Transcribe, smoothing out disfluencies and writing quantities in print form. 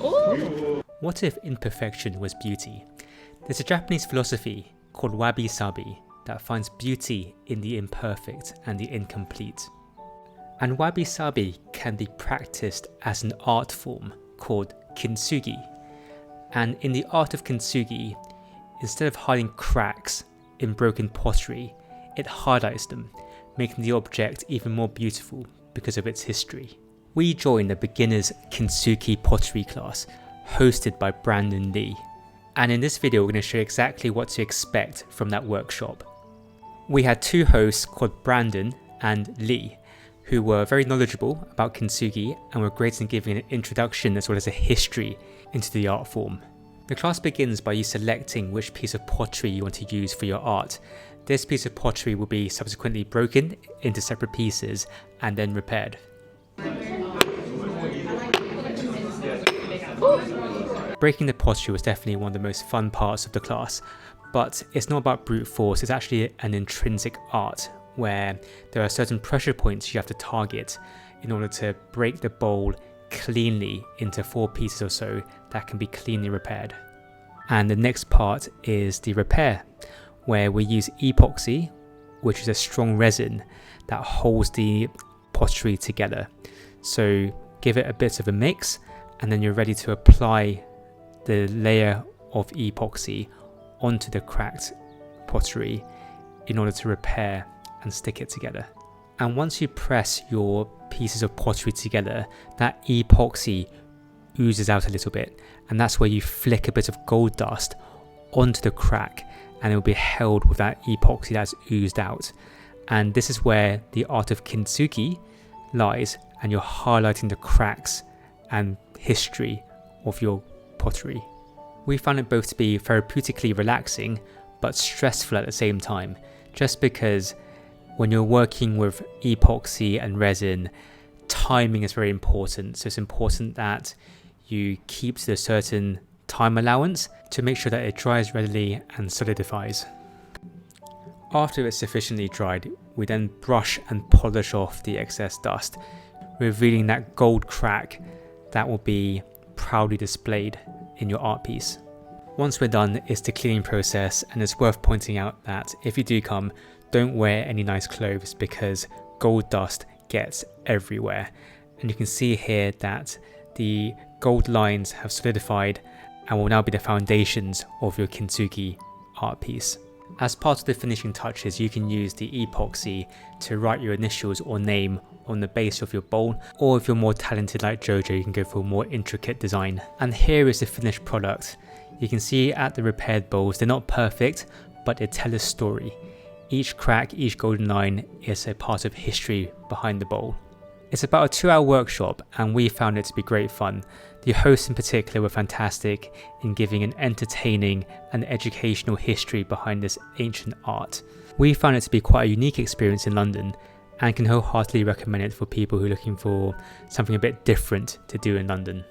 Oh. What if imperfection was beauty? There's a Japanese philosophy called wabi-sabi that finds beauty in the imperfect and the incomplete. And wabi-sabi can be practiced as an art form called kintsugi. And in the art of kintsugi, instead of hiding cracks in broken pottery, it highlights them, making the object even more beautiful because of its history. We joined a beginner's kintsugi pottery class hosted by Brandon Lee. And in this video, we're going to show you exactly what to expect from that workshop. We had two hosts called Brandon and Lee, who were very knowledgeable about kintsugi and were great in giving an introduction as well as a history into the art form. The class begins by you selecting which piece of pottery you want to use for your art. This piece of pottery will be subsequently broken into separate pieces and then repaired. Breaking the pottery was definitely one of the most fun parts of the class, but it's not about brute force, it's actually an intrinsic art where there are certain pressure points you have to target in order to break the bowl cleanly into 4 pieces or so that can be cleanly repaired. And the next part is the repair, where we use epoxy, which is a strong resin that holds the pottery together. So give it a bit of a mix and then you're ready to apply the layer of epoxy onto the cracked pottery in order to repair and stick it together. And once you press your pieces of pottery together, that epoxy oozes out a little bit, and that's where you flick a bit of gold dust onto the crack and it will be held with that epoxy that's oozed out. And this is where the art of kintsugi lies, and you're highlighting the cracks and history of your pottery. We found it both to be therapeutically relaxing but stressful at the same time, just because when you're working with epoxy and resin, timing is very important. So it's important that you keep to a certain time allowance to make sure that it dries readily and solidifies. After it's sufficiently dried, we then brush and polish off the excess dust, revealing that gold crack that will be proudly displayed in your art piece. Once we're done, it's the cleaning process, and it's worth pointing out that if you do come, don't wear any nice clothes because gold dust gets everywhere. And you can see here that the gold lines have solidified and will now be the foundations of your kintsugi art piece. As part of the finishing touches, you can use the epoxy to write your initials or name on the base of your bowl, or if you're more talented like Jojo, you can go for a more intricate design. And here is the finished product. You can see at the repaired bowls, they're not perfect, but they tell a story. Each crack, each golden line is a part of history behind the bowl. It's about a 2-hour workshop and we found it to be great fun. The hosts in particular were fantastic in giving an entertaining and educational history behind this ancient art. We found it to be quite a unique experience in London and can wholeheartedly recommend it for people who are looking for something a bit different to do in London.